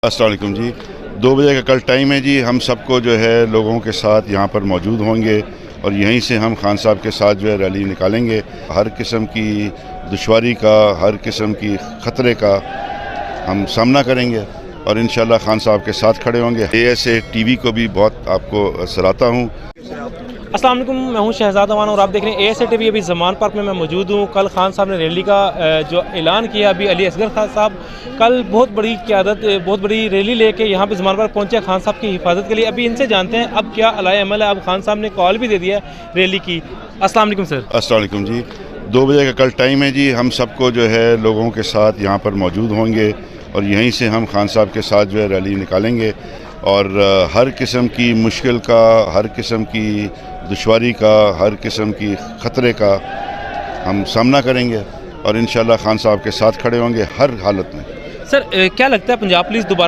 अस्सलाम वालेकुम जी। 2 बजे का कल टाइम है जी। हम सबको जो है लोगों के साथ यहाँ पर मौजूद होंगे और यहीं से हम खान साहब के साथ जो है रैली निकालेंगे। हर किस्म की दुश्वारी का, हर किस्म की ख़तरे का हम सामना करेंगे और इंशाल्लाह खान साहब के साथ खड़े होंगे। ASA TV को भी बहुत आपको सराहता हूँ। अस्सलाम वालेकुम, मैं हूं शहजाद अमान और आप देख रहे हैं ASA TV। अभी ज़मान पार्क में मैं मौजूद हूं। कल खान साहब ने रैली का जो ऐलान किया, अभी अली असगर खान साहब कल बहुत बड़ी क़यादत, बहुत बड़ी रैली लेके यहाँ पे ज़मान पार्क पहुँचे खान साहब की हिफाजत के लिए। अभी इनसे जानते हैं अब क्या अलाए अमल है। अब खान साहब ने कॉल भी दे दिया है रैली की। अस्सलाम वालेकुम सर। अस्सलाम वालेकुम जी। 2 बजे का कल टाइम है जी। हम सबको जो है लोगों के साथ यहाँ पर मौजूद होंगे और यहीं से हम खान साहब के साथ जो है रैली निकालेंगे और हर किस्म की मुश्किल का, हर किस्म की दुश्वारी का, हर किस्म की ख़तरे का हम सामना करेंगे और इंशाल्लाह खान साहब के साथ खड़े होंगे हर हालत में। सर क्या लगता है पंजाब पुलिस दोबारा